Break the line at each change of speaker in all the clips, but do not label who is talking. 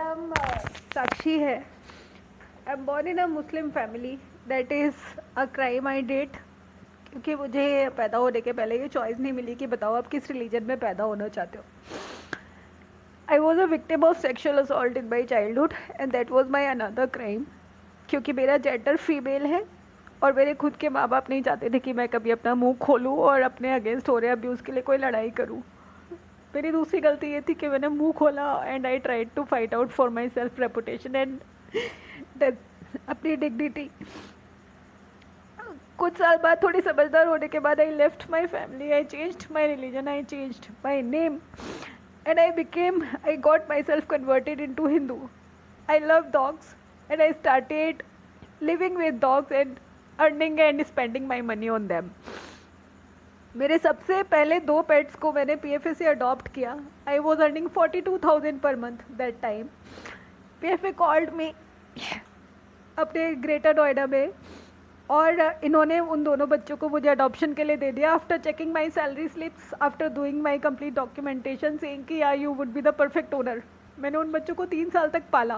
नाम साक्षी है। I am born in a Muslim family, that is a crime I did, क्योंकि मुझे पैदा होने के पहले ये चॉइस नहीं मिली कि बताओ आप किस रिलीजन में पैदा होना चाहते हो। I was a victim of sexual assault in my childhood and that was my another crime, क्योंकि मेरा जेंडर फीमेल है और मेरे खुद के माँ बाप नहीं चाहते थे कि मैं कभी अपना मुंह खोलूँ और अपने अगेंस्ट हो रहे अब्यूज़ के लिए कोई लड़ाई करूँ। मेरी दूसरी गलती ये थी कि मैंने मुंह खोला and I tried to fight out for my self reputation and अपनी डिग्निटी। कुछ साल बाद थोड़ी समझदार होने के बाद I left my family, I changed my religion, I changed my name and I got myself converted into Hindu. I love dogs and I started living with dogs and earning and spending my money on them. मेरे सबसे पहले 2 pets को मैंने PFA से adopt किया। I was earning 42,000 per month that time. PFA called me अपने greater Noida में और इन्होंने उन दोनों बच्चों को मुझे अडॉप्शन के लिए दे दिया। After checking my salary slips, after doing my complete documentation, saying कि या you would be the perfect owner. मैंने उन बच्चों को 3 साल तक पाला।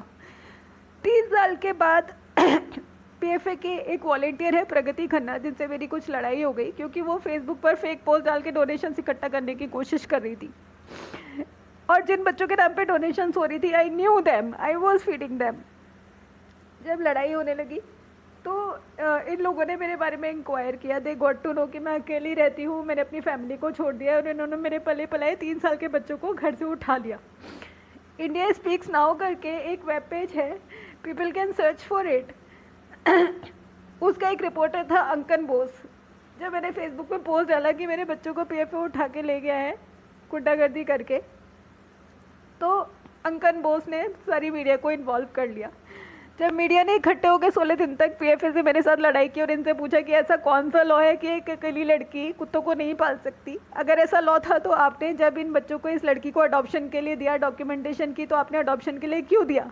3 साल के बाद PFA के एक वॉलेंटियर है प्रगति खन्ना, जिनसे मेरी कुछ लड़ाई हो गई क्योंकि वो फेसबुक पर फेक पोस्ट डाल के डोनेशन इकट्ठा करने की कोशिश कर रही थी। और जिन बच्चों के नाम पे डोनेशन हो रही थी, I knew them, I was feeding them. जब लड़ाई होने लगी तो इन लोगों ने मेरे बारे में इंक्वायर किया। दे गॉट टू नो कि मैं अकेली रहती हूँ, मैंने अपनी फैमिली को छोड़ दिया और इन्होंने मेरे पले पलाए 3 साल के बच्चों को घर से उठा लिया। इंडिया स्पीक्स नाउ करके एक वेब पेज है, people can search for it. उसका एक रिपोर्टर था अंकन बोस। जब मैंने फेसबुक पे पोस्ट डाला कि मेरे बच्चों को PFA उठा के ले गया है गुंडागर्दी करके, तो अंकन बोस ने सारी मीडिया को इन्वॉल्व कर लिया। जब मीडिया ने इकट्ठे होकर 16 दिन तक PFA से मेरे साथ लड़ाई की और इनसे पूछा कि ऐसा कौन सा लॉ है कि एक अकेली लड़की कुत्तों को नहीं पाल सकती, अगर ऐसा लॉ था तो आपने जब इन बच्चों को, इस लड़की को अडॉप्शन के लिए दिया, डॉक्यूमेंटेशन की, तो आपने अडॉप्शन के लिए क्यों दिया?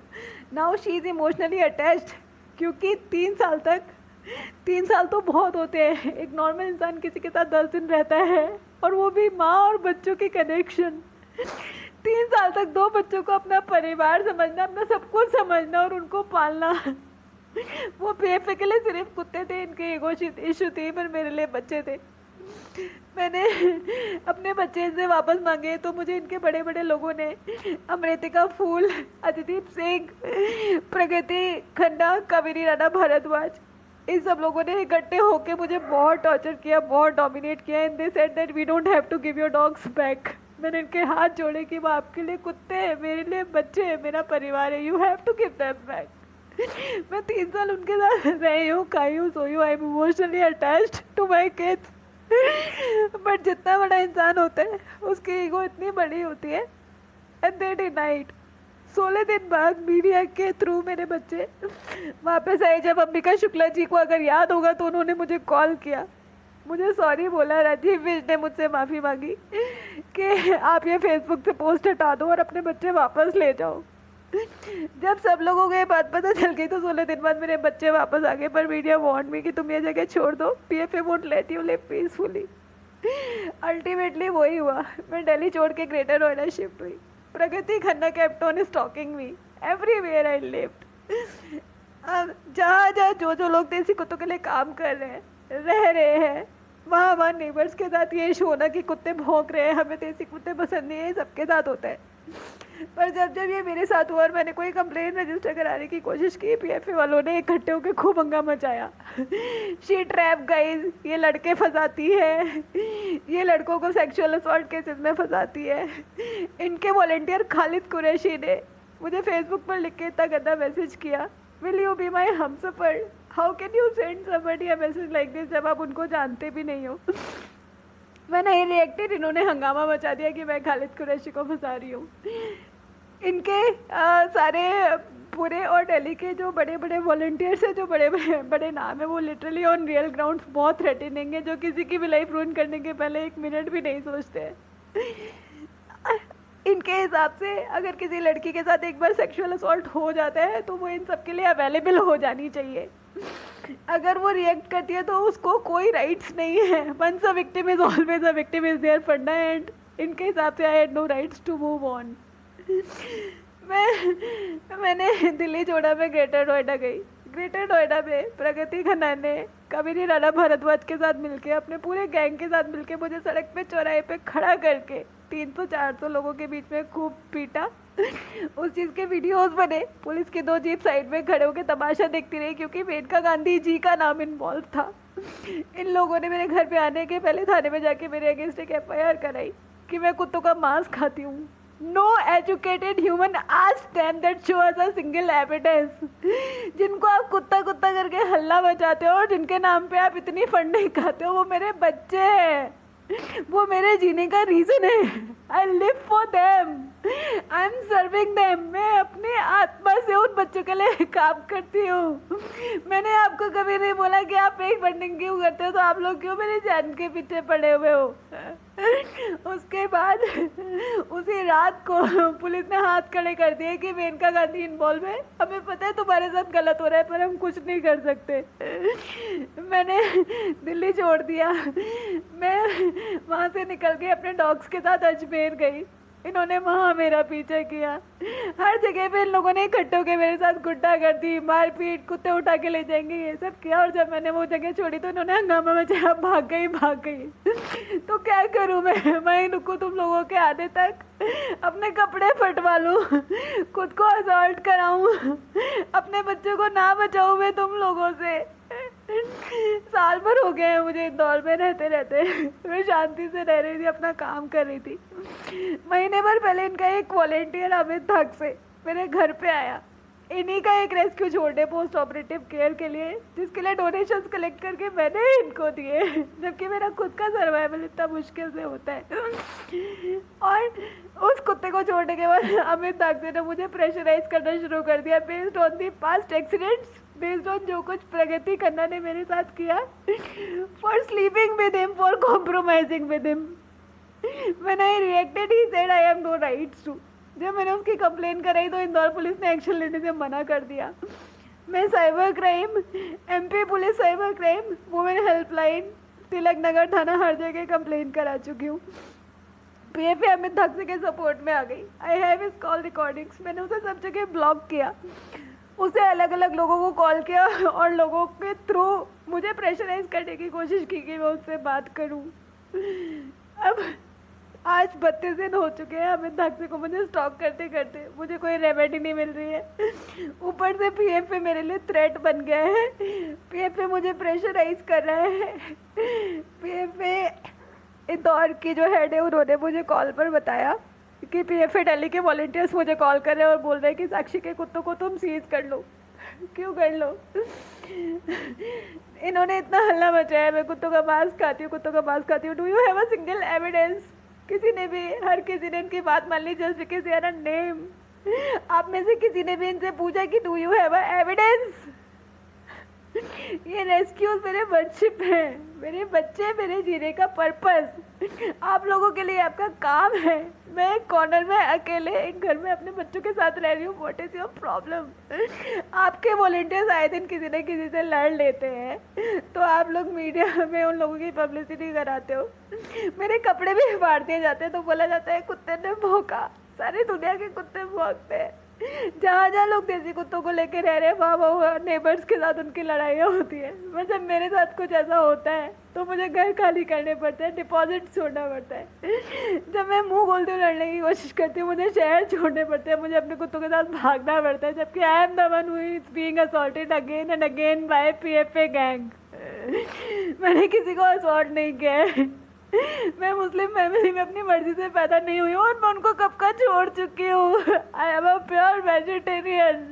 Now she is emotionally attached, क्योंकि 3 साल तक, 3 साल तो बहुत होते हैं। एक नॉर्मल इंसान किसी के साथ 10 दिन रहता है और वो भी माँ और बच्चों की कनेक्शन। 3 साल तक 2 बच्चों को अपना परिवार समझना, अपना सब कुछ समझना और उनको पालना। वो PFA के लिए सिर्फ कुत्ते थे, इनके ईगो इशू थी, पर मेरे लिए बच्चे थे। मैंने अपने बच्चे से वापस मांगे तो मुझे इनके बड़े बड़े लोगों ने, अमृतिका फूल, अजदीप सिंह, प्रगति खन्ना, कावेरी राणा भारद्वाज, इन सब लोगों ने इकट्ठे होकर मुझे बहुत टॉर्चर किया, बहुत डोमिनेट किया। And they said that we don't have to give your dogs back. मैंने इनके हाथ जोड़े कि वो आपके लिए कुत्ते हैं, मेरे लिए बच्चे हैं, मेरा परिवार है, you have to give them back. मैं 3 साल उनके साथ रही हूँ, खाई हूँ, सोई हूँ। I am emotionally attached to my kids. But जितना बड़ा इंसान होता है उसकी ईगो इतनी बड़ी होती है। And they denied. 16 दिन बाद मीडिया के थ्रू मेरे बच्चे वापस आए। जब अंबिका शुक्ला जी को अगर याद होगा तो उन्होंने मुझे कॉल किया, मुझे सॉरी बोला, राजीव विज ने मुझसे माफ़ी मांगी कि आप ये फेसबुक से पोस्ट हटा दो और अपने बच्चे वापस ले जाओ। जब सब लोगों को ये बात पता चल गई तो 16 दिन बाद मेरे बच्चे वापस आ गए, पर मीडिया वार्न मी कि तुम ये जगह छोड़ दो, PFA won't let you live peacefully. Ultimately वही हुआ, मैं दिल्ली छोड़ के ग्रेटर नोएडा शिफ्ट हुई। Pragati Khanna kept on stalking me everywhere I lived. अब जहाँ जहाँ जो लोग देसी कुत्तों के लिए काम कर रहे हैं, रह रहे हैं, वहाँ नेबर्स के साथ ये इशू होना कि कुत्ते भौंक रहे हैं, हमें देसी कुत्ते पसंद नहीं है, ये सबके साथ होता है। पर जब ये मेरे साथ हुआ और मैंने कोई कंप्लेंट रजिस्टर कराने की कोशिश की, PFA वालों ने इकट्ठे होकर खूब हंगामा मचाया। शी ट्रैप गाइज, ये लड़के फंसाती है, ये लड़कों को सेक्सुअल असॉल्ट केसेस में फंसाती है। इनके वॉलेंटियर खालिद कुरैशी ने मुझे फेसबुक पर लिख के इतना गंदा मैसेज किया, will you be my Humsafar? How can you send somebody a message like this जब आप उनको जानते भी नहीं हो? मैं नहीं रिएक्टेड। इन्होंने हंगामा मचा दिया कि मैं खालिद कुरैशी को फंसा रही हूँ। इनके सारे पूरे और दिल्ली के जो बड़े बड़े वॉलंटियर्स हैं, जो बड़े बड़े नाम है, वो लिटरली ऑन रियल ग्राउंड्स बहुत थ्रेटनिंग है, जो किसी की भी लाइफ रूइन करने के पहले 1 मिनट भी नहीं सोचते हैं। इनके हिसाब से अगर किसी लड़की के साथ एक बार सेक्सुअल असॉल्ट हो जाता है तो वो इन सब के लिए अवेलेबल हो जानी चाहिए। अगर वो रिएक्ट करती है तो उसको कोई राइट्स नहीं है। Once a victim is always a victim is their funda, and इनके हिसाब से I had no rights to move on. मैंने दिल्ली छोड़ा, मैं ग्रेटर नोएडा गई। ग्रेटर नोएडा में प्रगति खन्ना ने कावेरी राणा भारद्वाज के साथ मिलके, अपने पूरे गैंग के साथ मिलके मुझे सड़क पे चौराहे पे खड़ा करके 300-400 लोगों के बीच में खूब पीटा। उस चीज़ के वीडियोस बने। पुलिस की 2 जीप साइड में खड़े होकर तमाशा देखती रही, क्योंकि मेनका गांधी जी का नाम इन्वॉल्व था। इन लोगों ने मेरे घर पे आने के पहले थाने में जाके मेरे अगेंस्ट एक FIR कराई कि मैं कुत्तों का मांस खाती हूँ। No educated human asked them that show us a single evidence। जिनको आप कुत्ता कुत्ता करके हल्ला मचाते हो और जिनके नाम पे आप इतनी फंडिंग खाते हो, वो मेरे बच्चे हैं, वो मेरे जीने का रीजन है। I live for them, I am serving them. मैं अपनी आत्मा से उन बच्चों के लिए काम करती हूँ। मैंने आपको कभी नहीं बोला कि आप एक फंडिंग क्यों करते हो, तो आप लोग क्यों मेरी जान के पीछे पड़े हुए हो। उसके बाद उसी रात को पुलिस ने हाथ खड़े कर दिए कि मेनका गांधी इन्वॉल्व है। हमें पता है तुम्हारे साथ गलत हो रहा है, पर हम कुछ नहीं कर सकते। मैंने दिल्ली छोड़ दिया। मैं वहाँ से निकल के अपने डॉग्स के साथ अजमेर गई। इन्होंने वहाँ मेरा पीछा किया। हर जगह पे इन लोगों ने इकट्ठे होकर मेरे साथ गुंडागर्दी, मारपीट, कुत्ते उठा के ले जाएंगे, ये सब किया। और जब मैंने वो जगह छोड़ी तो इन्होंने हंगामा मचाया, भाग गई। तो क्या करूँ मैं? वहीं रुकूँ तुम लोगों के आने तक? अपने कपड़े फटवा लूँ, खुद को असॉल्ट कराऊँ, अपने बच्चों को ना बचाऊँ मैं तुम लोगों से? साल भर हो गए हैं मुझे इंदौर में रहते। मैं शांति से रह रही थी, अपना काम कर रही थी। महीने भर पहले इनका एक वॉलेंटियर अमित धक से मेरे घर पे आया। इन्हीं का एक रेस्क्यू छोड़े पोस्ट ऑपरेटिव केयर के लिए, जिसके लिए डोनेशंस कलेक्ट करके मैंने इनको दिए, जबकि मेरा खुद का सर्वाइवल इतना मुश्किल से होता है। और उस कुत्ते को छोड़ने के बाद अमित धाकसे ने मुझे प्रेशराइज करना शुरू कर दिया based on the past accidents, based on जो कुछ प्रगति खन्ना ने मेरे साथ किया, for sleeping with him, for compromising with him. When I reacted, he said I have no rights to। जब मैंने उसकी कंप्लेन कराई तो इंदौर पुलिस ने एक्शन लेने से मना कर दिया। मैं cyber crime, MP police cyber crime, women helpline, Tilak Nagar थाना, हर जगह कंप्लेन करा चुकी हूँ। PFA अमित धाकसे के सपोर्ट में आ गई। I have his call recordings. मैंने उसे सब जगह ब्लॉक किया, उसे अलग अलग लोगों को कॉल किया और लोगों के थ्रू मुझे प्रेशराइज करने की कोशिश की कि मैं उससे बात करूँ। अब आज 32 दिन हो चुके हैं अमित धाकसे को मुझे स्टॉक करते करते। मुझे कोई रेमेडी नहीं मिल रही है। ऊपर से PFA मेरे लिए थ्रेट बन गया है। PFA मुझे प्रेशराइज कर रहा है। PFA इंदौर की जो हेड है, उन्होंने मुझे कॉल पर बताया कि PFA दिल्ली के वॉलंटियर्स मुझे कॉल कर रहे हैं और बोल रहे हैं कि साक्षी के कुत्तों को तुम सीज कर लो। क्यों कर लो? इन्होंने इतना हल्ला मचाया, मैं कुत्तों का मांस खाती हूँ, कुत्तों का मांस खाती हूँ। Do you have a single evidence? किसी ने भी, हर किसी ने इनकी बात मान ली just because they are a name. आप में से किसी ने भी इनसे पूछा कि do you have a evidence? ये रेस्क्यूज मेरे वर्शिप है, मेरे बच्चे, मेरे जीने का पर्पस। आप लोगों के लिए आपका काम है। मैं एक कॉर्नर में अकेले एक घर में अपने बच्चों के साथ रह रही हूँ। What is your problem? आपके वॉलंटियर्स आए दिन किसी न किसी से लड़ लेते हैं, तो आप लोग मीडिया में उन लोगों की पब्लिसिटी कराते हो। मेरे कपड़े भी फाड़ दिए जाते हैं तो बोला जाता है कुत्ते ने भौंका। सारी दुनिया के कुत्ते भौंकते हैं। जहाँ जहाँ लोग देसी कुत्तों को लेके रह रहे हैं, वहाँ नेबर्स के साथ उनकी लड़ाइयाँ होती है। मैं जब मेरे साथ कुछ ऐसा होता है तो मुझे घर खाली करने पड़ते हैं, डिपॉजिट छोड़ना पड़ता है। जब मैं मुंह खोलती हूँ लड़ने की कोशिश करती हूँ, मुझे शहर छोड़ने पड़ते हैं, मुझे अपने कुत्तों के साथ भागना पड़ता है, जबकि I am the one who is being assaulted again and again by PFA gang. मैंने किसी को असॉल्ट नहीं किया है। मैं मुस्लिम फैमिली में अपनी मर्जी से पैदा नहीं हुई हूँ और मैं उनको कब का छोड़ चुकी हूँ। I am a pure vegetarian.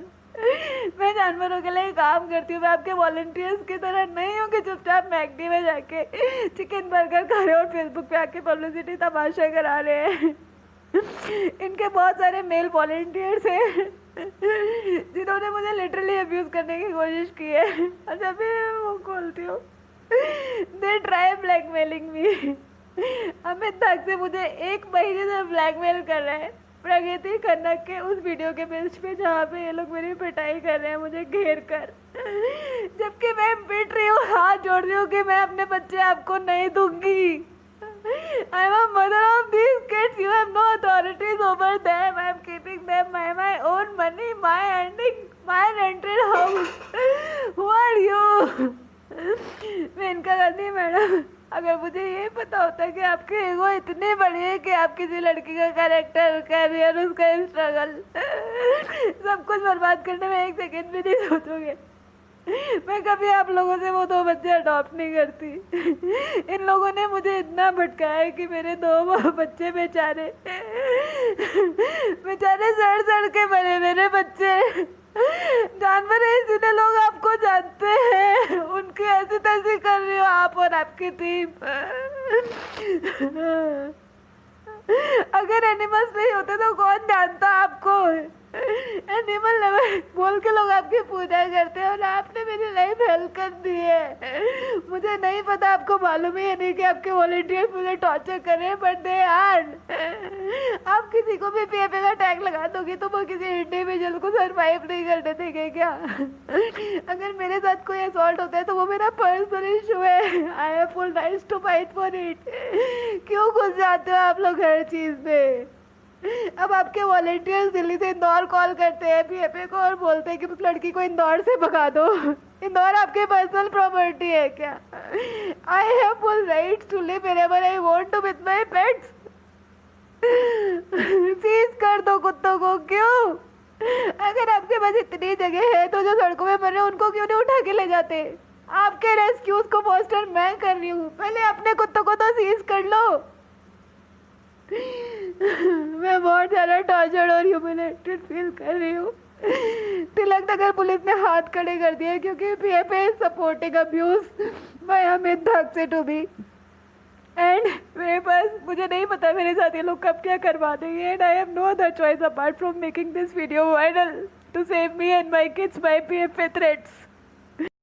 मैं जानवरों के लिए काम करती हूँ। मैं आपके वॉलंटियर्स की तरह नहीं हूँ कि चुपचाप मैकडी में जाके चिकन बर्गर खा रहे हो और फेसबुक पे आके पब्लिसिटी तमाशा करा रहे हैं। इनके बहुत सारे मेल वॉलंटियर्स हैं जिन्होंने मुझे लिटरली अब्यूज करने की कोशिश की है। अच्छा भी वो खोलती हूँ, दे ट्राई ब्लैकमेलिंग मी। अमित धाकसे मुझे 1 महीने से ब्लैकमेल कर रहे हैं प्रगति खन्ना के उस वीडियो के बेस पे जहाँ पे ये लोग मेरी पिटाई कर रहे हैं मुझे घेर कर, जबकि मैं पिट रही हूँ, हाथ जोड़ रही हूँ कि मैं अपने बच्चे आपको नहीं दूंगी। I am a mother of these kids. You have no authorities over them. I am keeping them by my अगर मुझे ये पता होता कि आपके ईगो इतने बड़े हैं कि आप किसी लड़की का कैरेक्टर, कैरियर, उसका स्ट्रगल सब कुछ बर्बाद करने में एक सेकंड भी नहीं सोचोगे, मैं कभी आप लोगों से वो 2 बच्चे अडॉप्ट नहीं करती। इन लोगों ने मुझे इतना भटकाया है कि मेरे 2 बच्चे बेचारे बेचारे सड़ सड़ के मरे मेरे बच्चे। जानवर है इसीलिए लोग आपको जानते हैं, उनकी ऐसी तैसी कर रही हो आप और आपकी टीम। अगर एनिमल्स नहीं होते तो कौन जानता आपको? एनिमल बोल के लोग आपकी पूजा करते हैं और आपने मेरी लाइफ हेल्प कर दी है। मुझे नहीं पता, आपको मालूम ही नहीं कि आपके वॉलंटियर्स मुझे टॉर्चर कर रहे हैं, बट दे आर। आप किसी को भी पीएफए का टैग लगा दोगी तो वो किसी इंडिविजुअल को सरवाइव नहीं करने देंगे क्या? अगर मेरे साथ कोई असॉल्ट होता है तो वो मेरा पर्सनल इशू है। I have full rights to fight for it. क्यों घुस जाते हो आप लोग हर चीज में? अब आपके वॉलंटियर्स दिल्ली से इंदौर कॉल करते हैं पीएफए को और बोलते हैं कि उस लड़की को इंदौर से भगा दो। इंदौर आपकी पर्सनल प्रॉपर्टी है क्या? I have full rights to live wherever I want to with my pets. Seize कर दो कुत्तों को। क्यों? अगर आपके पास इतनी जगह है तो जो सड़कों में मर रहे हैं उनको क्यों नहीं उठा के ले जाते? आपके रेस्क्यूज को पोस्टर मैं कर रही हूँ, पहले अपने कुत्तों को तो सीज कर लो। मैं बहुत ज़्यादा टॉर्चर्ड और ह्यूमिलेटेड फील कर रही हूँ। तिलक नगर पुलिस ने हाथ खड़े कर दिए क्योंकि PFA is supporting abuse by Amit Dhakse to be. And मेरे पास, मुझे नहीं पता मेरे साथ ये लोग कब क्या करवा देंगे, and I have no other choice apart from making this video viral to save me and my kids by PFA threats.